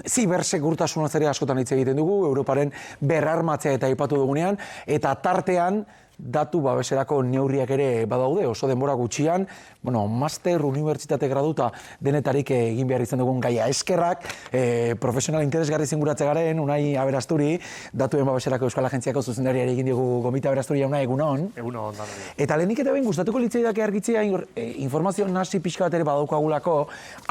Zibersegurtasunaz ere askotan hitz egiten dugu, Europaren berrarmatzea eta aipatu dugunean, eta tartean datu babeserako neurriak ere badaude, oso denbora gutxian, master, unibertsitate graduta denetarik egin behar izan dugun gaia eskerrak, profesional interesgarri zinguratze garen, Unai Aberasturi, datuen babeserako Euskal Agentziako zuzendariari egin digu Gomita Aberasturi jauna, egunon. Egunon, Eta lehenik eta behin gustatuko litzaidake argitzea informazio nahasi pixka bat ere badaukagulako,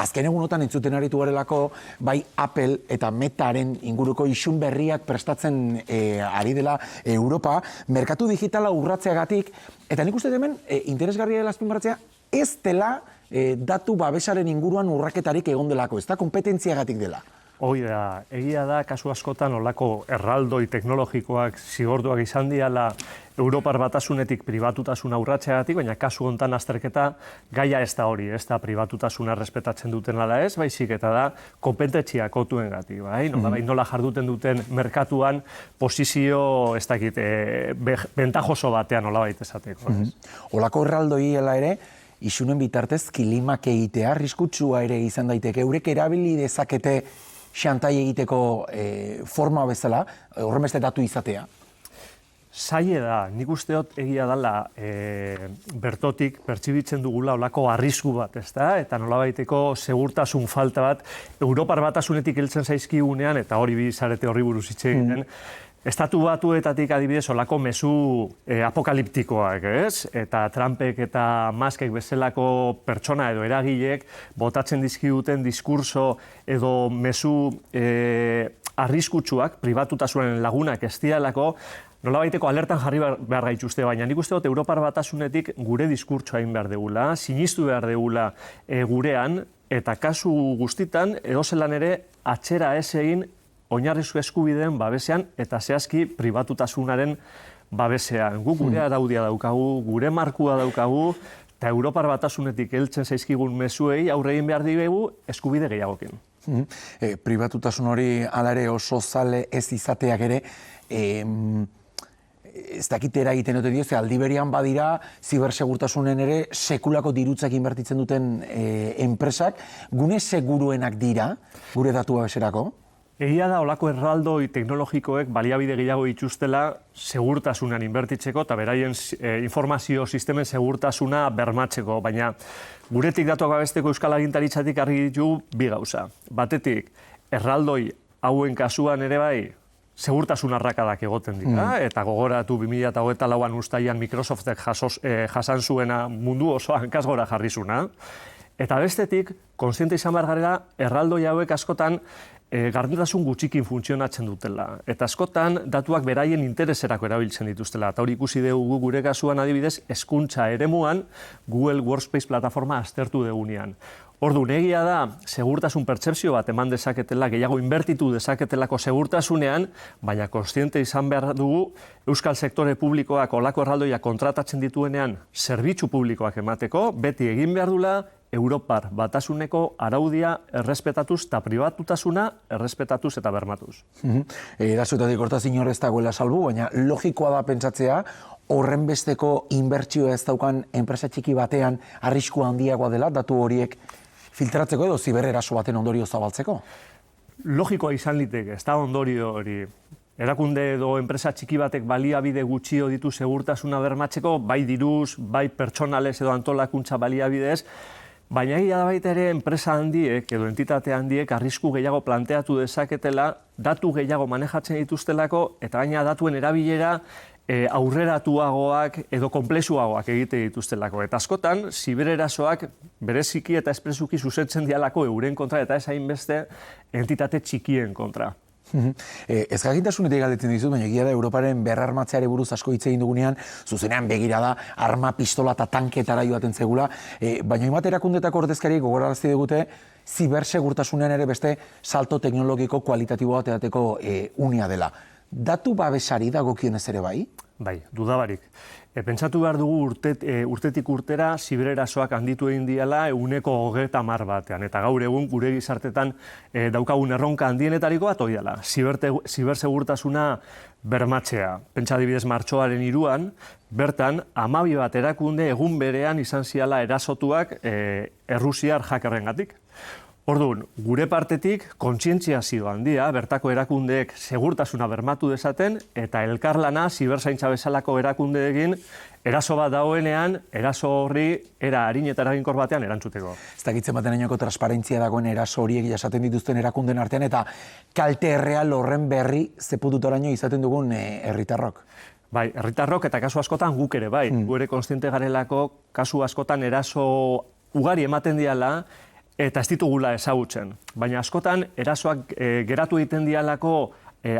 azken egunotan entzuten aritu garelako, bai Apple eta Metaren inguruko isun berriak prestatzen ari dela Europa, merkatu digitala urratzeagatik, eta nik uste hemen interesgarria dela azpimarratzea, ez dela datu babesaren inguruan urraketarik egon delako, ez da kompetentziagatik dela. Hoi da, egia da, kasu askotan olako erraldoi teknologikoak zigortuak izan diala Europar Batasunetik pribatutasuna urratzeagatik, baina kasu hontan azterketa gaia ez da hori, ez da pribatutasuna respetatzen duten ala ez, baizik eta da kompetentziak otuengatik, bai? Nola jarduten duten merkatuan posizio, ez dakit, bentajoso batean nolabait esateko. Olako erraldoi ere, isunen bitartez kilimak egitea, arriskutsua ere izan daiteke, eurek erabili dezakete xantai egiteko forma bezala, horren beste datu izatea? Zaila da, nik usteot egia dela bertotik pertsibitzen dugula olako arrisku bat, ez da? Eta nolabaiteko segurtasun falta bat, Europar Batasunetik heltzen zaizkigunean, eta hori bizarete horri buruz hitz egiten, Estatu Batuetatik adibidez olako mezu apokaliptikoak, ez? Eta Trumpek eta Muskek bezalako pertsona edo eragilek botatzen dizkiguten diskurso edo mezu arriskutsuak, pribatutasunaren lagunak ez dialako, nolabaiteko alertan jarri behar gaituzte, baina nik uste dut Europar Batasunetik gure diskurtsoa egin behar degula, sinistu behar degula gurean, eta kasu guztitan edozelan ere atzera ez egin oinarrizko eskubideen babesean eta zehazki pribatutasunaren babesean. Guk gure araudia daukagu, gure markua daukagu, eta Europar Batasunetik heltzen zaizkigun mezuei aurre egin behar dibegu eskubide gehiagokin. Pribatutasun hori hala ere oso zale ez izateak ere, ez dakitera egiten dute dio, aldi berian badira, zibersegurtasunen ere sekulako dirutzak inbertitzen duten enpresak, gune seguruenak dira, gure datu babeserako? Egia da, olako erraldoi teknologikoek baliabide gehiago dituztela segurtasunan inbertitzeko eta beraien informazio sistemen segurtasuna bermatzeko, baina guretik datuak babesteko Euskal Agintaritzatik argi ditu bi gauza. Batetik, erraldoi hauen kasuan ere bai, segurtasun arrakadak egoten dira, eta gogoratu 2024an uztailean Microsoftek jasan zuena mundu oso hankaz gora jarri zuna. Eta bestetik, kontziente izan behar garela, erraldoi hauek askotan gardentasun gutxikin funtzionatzen dutela. Eta askotan, datuak beraien intereserako erabiltzen dituztela. Eta hori ikusi dugu gure kasuan adibidez, hezkuntza eremuan Google Workspace plataforma aztertu degunean. Orduan, egia da, segurtasun pertzepzio bat eman dezaketela, gehiago inbertitu dezaketelako segurtasunean, baina kontziente izan behar dugu, Euskal sektore publikoak olako erraldoia kontratatzen dituenean zerbitzu publikoak emateko, beti egin behar dula, Europar Batasuneko araudia errespetatuz eta pribatutasuna errespetatuz eta bermatuz. Erasuetatik hortaz inor ez dagoela salbu, baina logikoa da pentsatzea, horren besteko inbertsioa ez daukan enpresa txiki batean arriskua handiagoa dela, datu horiek filtratzeko edo zibereraso baten ondorio zabaltzeko? Logikoa izan liteke, ez da ondorio hori. Erakunde edo enpresa txiki batek baliabide gutxio ditu segurtasuna bermatzeko, bai diruz, bai pertsonalez edo antolakuntza baliabidez, baina egia da baita ere enpresa handiek edo entitate handiek arrisku gehiago planteatu dezaketela, datu gehiago manejatzen dituztelako, eta baina datuen erabilera aurreratuagoak edo konplexuagoak egite dituztelako. Eta askotan, zibererasoak bereziki eta espresuki zuzentzen dialako euren kontra eta ez hainbeste entitate txikien kontra. Ez jakintasunetik galdetzen dizut, baina egia da Europaren berrarmatzeari buruz asko hitz egin dugunean, zuzenean begira da, arma, pistola eta tanketara joaten zegula, baina hainbat erakundetako ordezkariek gogorarazte digute, zibersegurtasunean ere beste salto teknologiko kualitatibo bat edateko unea dela. Datu babesari dagokionez ere bai? Bai, dudabarik. Pentsatu behar dugu urtetik urtera zibererasoak handitu egin diala 130 batean. Eta gaur egun gure gizartetan daukagun erronka handienetariko bat hori dela. Zibersegurtasuna bermatzea. Pentsa adibidez martxoaren 3an, bertan 12 bat erakunde egun berean izan ziala erasotuak Errusiar hackerrengatik. Orduan, gure partetik kontzientziazio handia, bertako erakundeek segurtasuna bermatu dezaten, eta elkarlana, ziberzaintza bezalako erakundeekin, eraso bat dagoenean, eraso horri era arin eta eraginkor batean erantzuteko. Ez dakitzen baten ainoko transparentzia dagoen eraso horiek jasaten dituzten erakunden artean, eta kalte erreal horren berri zepututoraino izaten dugun herritarrok. Bai, herritarrok eta kasu askotan guk ere, bai. Gu ere kontziente garelako kasu askotan eraso ugari ematen diala, eta ez ditugula ezagutzen. Baina askotan erasoak geratu egiten dialako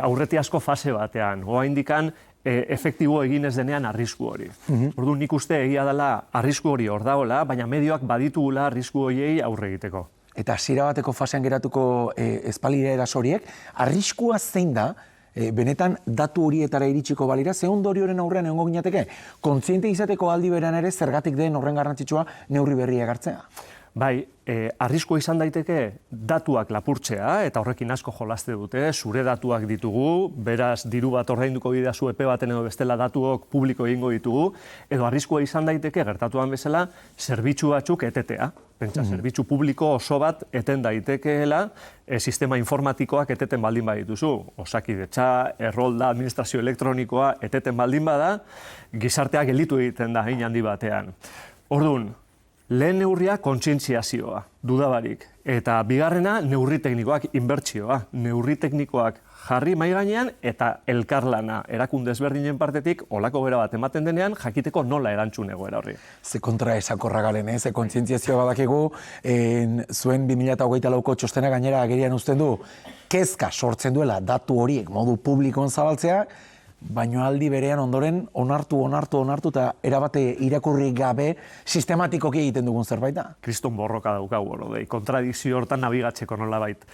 aurreti asko fase batean. Oraindikan efektibo egin ez denean arrisku hori. Orduan nik uste egia dela arrisku hori hor dagoela, baina medioak baditugula arrisku horiei aurre egiteko. Eta hasiera bateko fasean geratuko espalira eraso horiek, arriskua zein da, benetan datu horietara iritsiko balira, ze ondorioren aurrean egongo ginateke, kontziente izateko aldi berean ere zergatik den horren garrantzitsua neurri berriak hartzea. Bai, arriskua izan daiteke datuak lapurtzea, eta horrekin asko jolaste dute, zure datuak ditugu, beraz diru bat ordainduko didazu epe baten edo bestela datuok publiko egingo ditugu, edo arriskua izan daiteke gertatuan bezala zerbitzu batzuk etetea. Pentsa, zerbitzu publiko oso bat eten daitekeela, sistema informatikoak eteten baldin badituzu. Osakidetza, errolda, administrazio elektronikoa eteten baldin bada, gizarteak gelditu egiten da hein handi batean. Orduan, lehen neurria kontzientziazioa, dudabarik. Eta bigarrena neurri teknikoak, inbertsioa. Neurri teknikoak jarri mahai gainean eta elkarlana erakunde ezberdinen partetik olako bera bat ematen denean jakiteko nola erantzun egoera horri. Ze kontra esakorra garen, ze kontzientziazioa badakigu, zuen 2024ko txostena gainera agerian uzten du, kezka sortzen duela datu horiek modu publikoan zabaltzea, baino aldi berean ondoren onartu eta erabate irakurri gabe sistematikoki egiten dugun zerbait da. Kriston borroka daukagu hori, kontradikzio hortan nabigatzeko nolabait.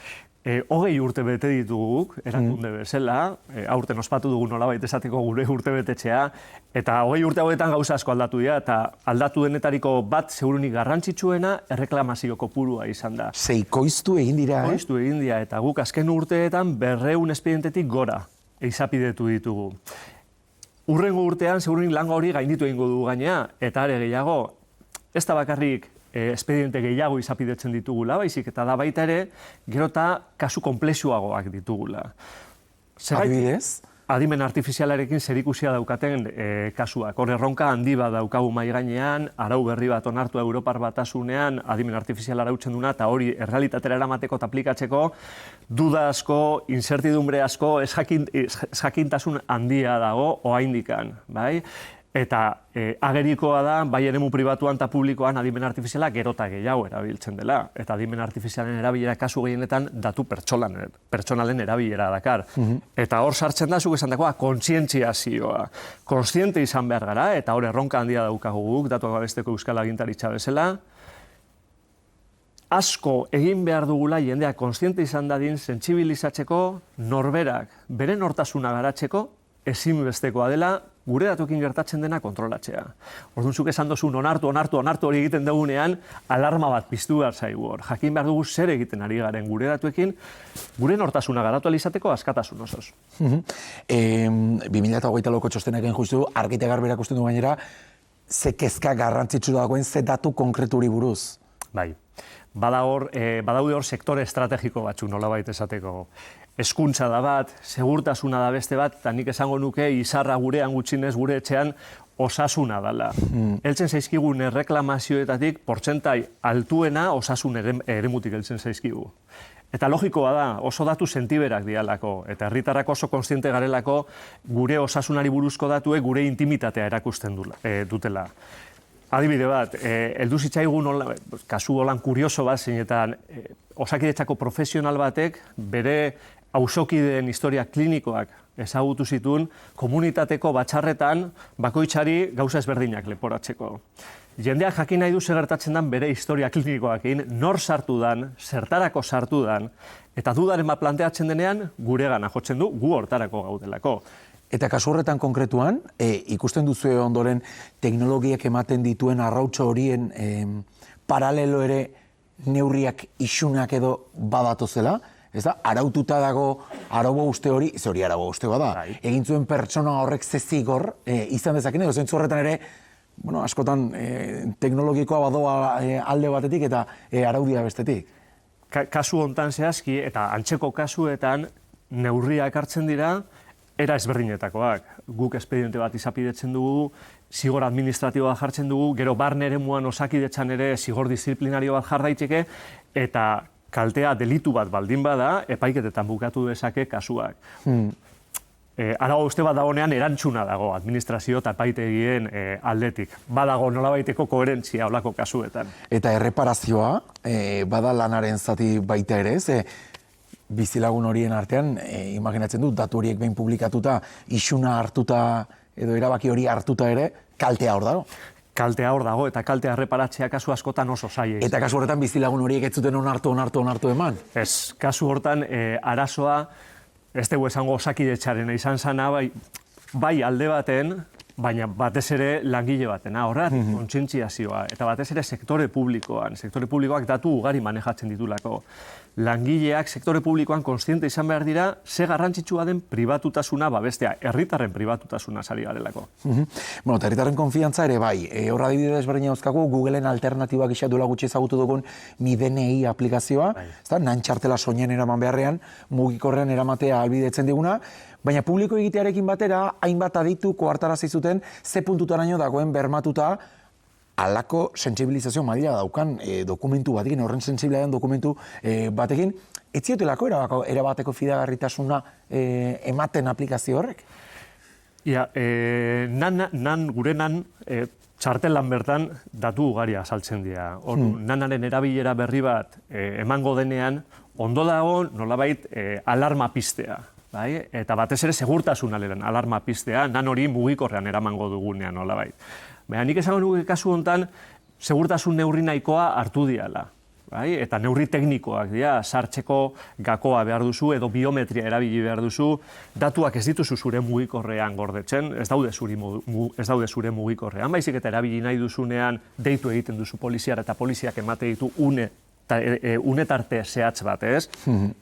20 urte bete dituguk, erakunde bezala, aurten ospatu dugu nolabait esateko gure urte betetxea, eta 20 urte hauetan gauza asko aldatu dira, eta aldatu denetariko bat segurunik garrantzitsuena erreklamazio kopurua izan da. Koiztu egin dira, Koiztu egin dira, eta guk azken urteetan 200 espedientetik gora eizapidetu ditugu. Urrengo urtean, segurunik langa hori gainditu egingo dugu gainea, eta are gehiago, ez da bakarrik espediente gehiago izapidetzen ditugula, baizik, eta da baita ere, gero eta kasu konplexuagoak ditugula. Adibidez? Adimen artifizialarekin zerikusia daukaten kasuak. Hor erronka handi bat daukagu mahai gainean, arau berri bat onartu Europar Batasunean, adimen artifiziala arautzen duna, eta hori errealitatera eramateko eta aplikatzeko, duda asko, incertidumbre asko, ez jakintasun handia dago, oraindikan, bai? Eta agerikoa da, bai eremu pribatuan eta publikoan adimen artifiziala gerota gehiago erabiltzen dela. Eta adimen artifizialen erabilera kasu gehienetan datu pertsonalen erabilera dakar. Eta hor sartzen da, zuk esan dagoa, kontzientziazioa. Kontziente izan behar gara, eta hor erronka handia daukagu guk, datuak babesteko Euskal Agintaritza bezala. Asko egin behar dugula jendeak kontziente izan dadin sentsibilizatzeko, norberak bere nortasuna garatzeko, ezinbestekoa dela, gure datuekin gertatzen dena kontrolatzea. Orduan zuk esan dozun onartu hori egiten dugunean, alarma bat piztu behar zaigu hor. Jakin behar dugu zer egiten ari garen gure datuekin, gure nortasuna garatu alizateko askatasun osoz. 2024ko txostenak egin justu, argite garberak usten du gainera, ze kezka garrantzitsu dagoen ze datu konkreturi buruz. Bai, badaude hor sektore estrategiko batzuk nolabait esateko. Hezkuntza da bat, segurtasuna da beste bat, eta nik esango nuke izarra gurean gutxinez gure etxean osasuna dela. Heltzen zaizkigun erreklamazioetatik portzentai altuena osasun eremutik heltzen zaizkigu. Eta logikoa da, oso datu sentiberak dialako, eta herritarrak oso kontziente garelako gure osasunari buruzko datuek gure intimitatea erakusten dutela. Adibide bat, heldu zitzaigun kasu holan kurioso bat, zeinetan Osakidetzako profesional batek bere auzokideen historia klinikoak ezagutu zituen komunitateko batzarretan bakoitzari gauza ezberdinak leporatzeko. Jendeak jakin nahi du zer gertatzen den bere historia klinikoakin, nor sartu dan, zertarako sartu dan, eta dudaren bat planteatzen denean guregana jotzen du, gu hortarako gaudelako. Eta kasu horretan konkretuan, ikusten duzu ondoren teknologiak ematen dituen arrautza horien paralelo ere neurriak isunak edo badatozela, ez da, araututa dago araubo uste hori, ze hori araubo uste bada, egin zuen pertsona horrek zezigor izan dezaken, edo zentzu horretan ere, bueno, askotan teknologikoa badoa alde batetik eta araudia bestetik. kasu hontan zehazki eta antzeko kasuetan neurriak hartzen dira era ezberdinetakoak. Guk espediente bat izapidetzen dugu, zigor administratiboa jartzen dugu, gero barne eremuan Osakidetzan ere zigor disiplinario bat jar daiteke, eta kaltea delitu bat baldin bada, epaiketetan bukatu dezake kasuak. Arago uste bat dagoenean erantzuna dago administrazio eta epaitegien aldetik. Badago nolabaiteko koherentzia olako kasuetan. Eta erreparazioa, bada lanaren zati baita ere, bizilagun horien artean, imaginatzen dut, datu horiek behin publikatuta, isuna hartuta edo erabaki hori hartuta ere, kaltea hor dago. Kaltea hor dago eta kaltea erreparatzea kasu askotan oso zaila. Eta kasu horretan bizilagun horiek ez zuten onartu eman? Ez, kasu hortan arazoa, ez dugu esango Osakidetzarena izan zana, bai alde baten, baina batez ere langile batena, horrat, kontzientziazioa, eta batez ere sektore publikoak datu ugari manejatzen ditulako. Langileak sektore publikoan kontziente izan behar dira, ze garrantzitsua den pribatutasuna babestea, herritarren pribatutasuna sari garelako. Bueno, eta herritarren konfiantza ere bai, horra adibide desberdina dauzkagu, Googleen alternatibak isa duela gutxi ezagutu dugun Mi DNI aplikazioa, nan txartela soinen eraman beharrean, mugikorrean eramatea albidetzen diguna, baina publiko egitearekin batera, hainbat aditu koartarazi zuten ze puntutaraino dagoen bermatuta halako sentsibilizazio maila daukan dokumentu batekin, horren sentsibilitatean dokumentu batekin, ez ziotelako erabateko fidagarritasuna ematen aplikazio horrek? Ia, gurenan txartelan bertan datu ugari azaltzen dira. Nanaren erabilera berri bat emango denean, ondo dago nolabait alarma piztea. Eta batez ere segurtasun aleran alarma piztea, nan hori mugikorrean eramango dugunean nolabait. Baina nik esango nuke kasu honetan, segurtasun neurri nahikoa hartu diala. Eta neurri teknikoak dira, sartzeko gakoa behar duzu edo biometria erabili behar duzu, datuak ez dituzu zure mugikorrean gordetzen, ez daude zure mugikorrean, baizik eta erabili nahi duzunean deitu egiten duzu poliziara eta poliziak emate ditu unetarte zehatz bat, ez?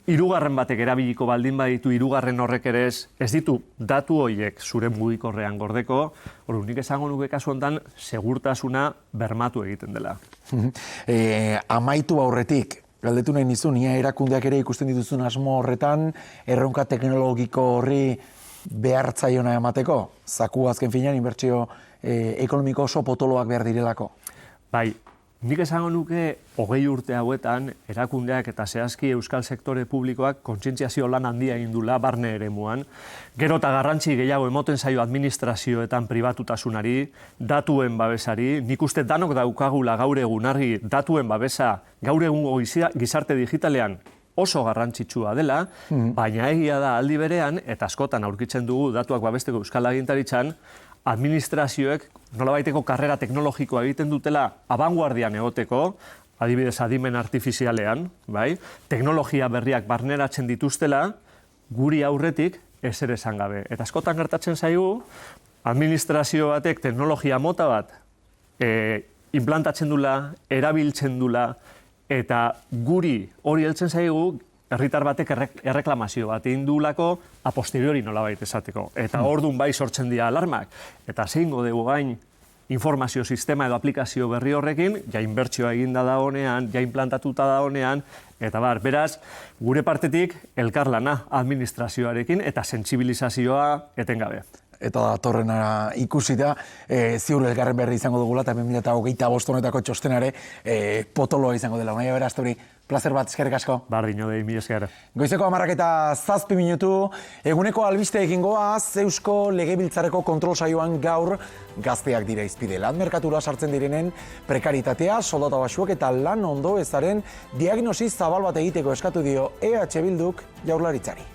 Hirugarren batek erabiliko baldin baditu, hirugarren horrek ere ez ditu datu horiek zure mugikorrean gordeko, nik esango nuke kasu honetan segurtasuna bermatu egiten dela. Amaitu aurretik, galdetu nahi nizun, ia erakundeak ere ikusten dituzun asmo horretan, erronka teknologiko horri behartzaiona emateko, zaku azken finean inbertsio ekonomiko oso potoloak behar direlako. Bai, nik esango nuke 20 urte hauetan erakundeak eta zehazki euskal sektore publikoak kontzientziazio lan handia egin duela barne eremuan, gero eta garrantzi gehiago emoten zaio administrazioetan pribatutasunari, datuen babesari, nik uste danok daukagula gaur egun argi datuen babesa gaur egungo gizarte digitalean oso garrantzitsua dela, baina egia da aldi berean, eta askotan aurkitzen dugu datuak babesteko euskal agintaritzan, administrazioek nolabaiteko karrera teknologikoa egiten dutela abanguardian egoteko, adibidez adimen artifizialean, teknologia berriak barneratzen dituztela, guri aurretik ezer esan gabe. Eta askotan gertatzen zaigu, administrazio batek teknologia mota bat implantatzen dula, erabiltzen dula, eta guri hori heltzen zaigu, herritar batek erreklamazio bat egin duelako a posteriori nolabait esateko. Eta orduan bai sortzen dira alarmak. Eta zeingo dugu gain informazio sistema edo aplikazio berri horrekin, ja inbertsioa eginda dagoenean, ja implantatuta dagoenean, eta beraz, gure partetik elkarlana administrazioarekin eta sentsibilizazioa etengabe. Eta datorrena ikusita, ziur elkarren berri izango dugula, eta 2025 honetako txostenare potoloa izango dela. Unaia beraz, hori, plazer bat, eskerrik asko. Bardino dei, mi esker. Goizeko 11:07 minutu, eguneko albisteekin goaz, Eusko Legebiltzarreko kontrol saioan gaur gazteak dira izpide. Lan merkatura sartzen direnen prekaritatea, soldata baxuak eta lan ondo ezaren diagnosi zabal bat egiteko eskatu dio EH Bilduk Jaurlaritzari.